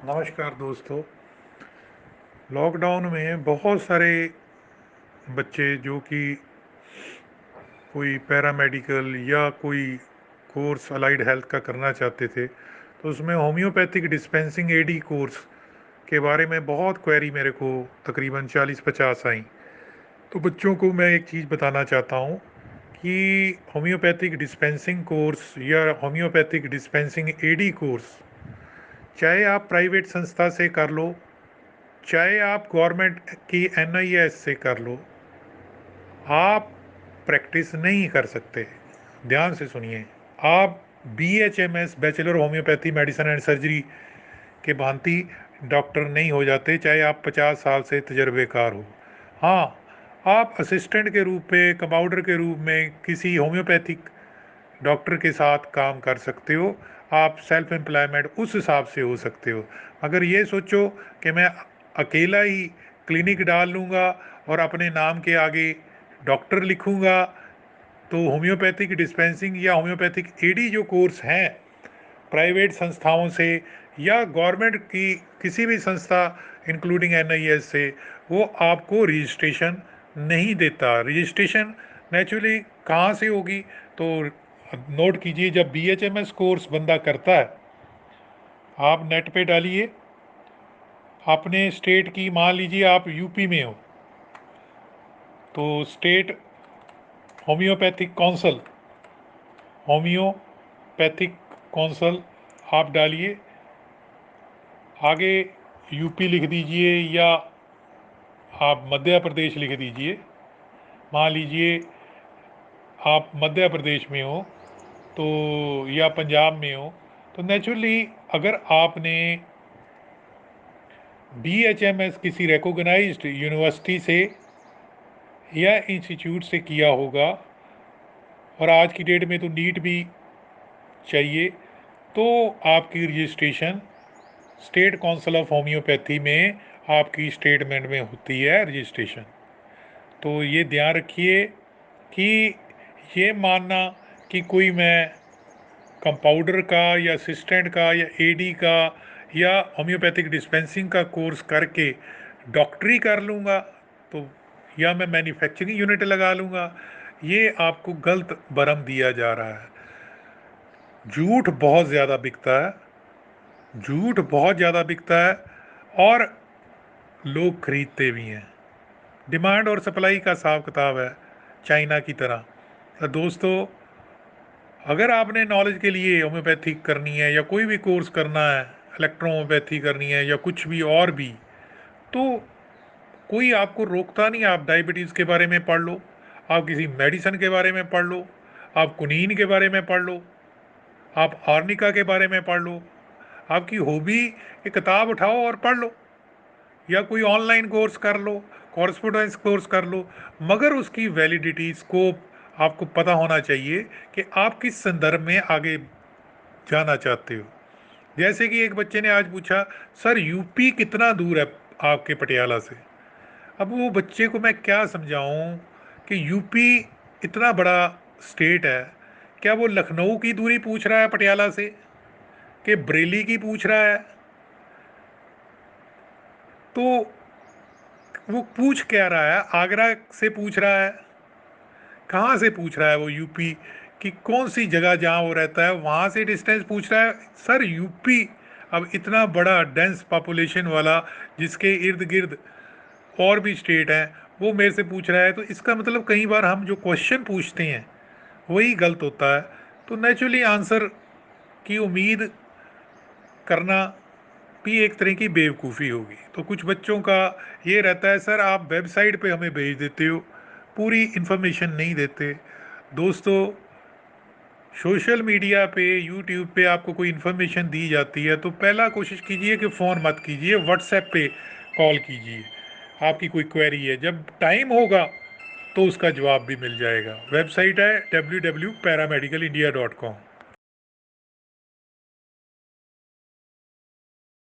नमस्कार दोस्तों। लॉकडाउन में बहुत सारे बच्चे जो कि कोई पैरामेडिकल या कोई कोर्स अलाइड हेल्थ का करना चाहते थे, तो उसमें होम्योपैथिक डिस्पेंसिंग एडी कोर्स के बारे में बहुत क्वेरी मेरे को तकरीबन 40-50 आई। तो बच्चों को मैं एक चीज़ बताना चाहता हूँ कि होम्योपैथिक डिस्पेंसिंग कोर्स या होम्योपैथिक डिस्पेंसिंग एडी कोर्स चाहे आप प्राइवेट संस्था से कर लो, चाहे आप गवर्नमेंट की एनआईएस से कर लो, आप प्रैक्टिस नहीं कर सकते। ध्यान से सुनिए। आप BHMS bachelor homeopathy medicine and surgery के भांति डॉक्टर नहीं हो जाते, चाहे आप 50 साल से तजर्बेकार हो। हाँ, आप असिस्टेंट के रूप में, कंपाउंडर के रूप में किसी होम्योपैथिक डॉक्टर के साथ काम कर सकते हो। आप सेल्फ एम्प्लॉयमेंट उस हिसाब से हो सकते हो। अगर ये सोचो कि मैं अकेला ही क्लिनिक डाल लूँगा और अपने नाम के आगे डॉक्टर लिखूँगा, तो होम्योपैथिक डिस्पेंसिंग या होम्योपैथिक एडी जो कोर्स हैं प्राइवेट संस्थाओं से या गवर्नमेंट की किसी भी संस्था इंक्लूडिंग एनआईएस से, वो आपको रजिस्ट्रेशन नहीं देता। रजिस्ट्रेशन नेचुरली कहाँ से होगी? तो नोट कीजिए, जब बीएचएमएस कोर्स बंदा करता है, आप नेट पे डालिए अपने स्टेट की, मान लीजिए आप यूपी में हो तो state homeopathic council, homeopathic council आप डालिए, आगे यूपी लिख दीजिए या आप मध्य प्रदेश लिख दीजिए। मान लीजिए आप मध्य प्रदेश में हो तो, या पंजाब में हो, तो नेचुरली अगर आपने बीएचएमएस किसी रिकॉग्नाइज्ड यूनिवर्सिटी से या इंस्टीट्यूट से किया होगा, और आज की डेट में तो नीट भी चाहिए, तो आपकी registration state council of homeopathy में आपकी स्टेटमेंट में होती है रजिस्ट्रेशन। तो ये ध्यान रखिए कि ये मानना कि कोई मैं कंपाउंडर का या असिस्टेंट का या एडी का या होम्योपैथिक डिस्पेंसिंग का कोर्स करके डॉक्टरी कर लूँगा, तो या मैं मैन्युफैक्चरिंग यूनिट लगा लूँगा, ये आपको गलत भरम दिया जा रहा है। झूठ बहुत ज़्यादा बिकता है, झूठ बहुत ज़्यादा बिकता है, और लोग खरीदते भी हैं। डिमांड और सप्लाई का हिसाब किताब है चाइना की तरह। तो दोस्तों, अगर आपने नॉलेज के लिए होम्योपैथी करनी है या कोई भी कोर्स करना है, इलेक्ट्रो होम्योपैथी करनी है या कुछ भी और भी, तो कोई आपको रोकता नहीं। आप डायबिटीज़ के बारे में पढ़ लो, आप किसी मेडिसिन के बारे में पढ़ लो, आप कुनीन के बारे में पढ़ लो, आप आर्निका के बारे में पढ़ लो, आपकी हॉबी की किताब उठाओ और पढ़ लो, या कोई ऑनलाइन कोर्स कर लो, कॉरस्पोंडेंस कोर्स कर लो, मगर उसकी वैलिडिटी, स्कोप आपको पता होना चाहिए कि आप किस संदर्भ में आगे जाना चाहते हो। जैसे कि एक बच्चे ने आज पूछा, सर यूपी कितना दूर है आपके पटियाला से? अब वो बच्चे को मैं क्या समझाऊं कि यूपी इतना बड़ा स्टेट है, क्या वो लखनऊ की दूरी पूछ रहा है पटियाला से, कि बरेली की पूछ रहा है? तो वो पूछ क्या रहा है? आगरा से पूछ रहा है? कहाँ से पूछ रहा है वो? यूपी की कौन सी जगह जहाँ वो रहता है वहाँ से डिस्टेंस पूछ रहा है? सर यूपी अब इतना बड़ा डेंस पॉपुलेशन वाला, जिसके इर्द गिर्द और भी स्टेट हैं, वो मेरे से पूछ रहा है, तो इसका मतलब कई बार हम जो क्वेश्चन पूछते हैं वही गलत होता है। तो नेचुरली आंसर की उम्मीद करना भी एक तरह की बेवकूफ़ी होगी। तो कुछ बच्चों का ये रहता है, सर आप वेबसाइट पे हमें भेज देते हो, पूरी इन्फॉर्मेशन नहीं देते। दोस्तों, सोशल मीडिया पे, यूट्यूब पे आपको कोई इन्फॉर्मेशन दी जाती है तो पहला कोशिश कीजिए कि फ़ोन मत कीजिए, व्हाट्सएप पे कॉल कीजिए। आपकी कोई क्वेरी है, जब टाइम होगा तो उसका जवाब भी मिल जाएगा। वेबसाइट है www.paramedicalindia.com।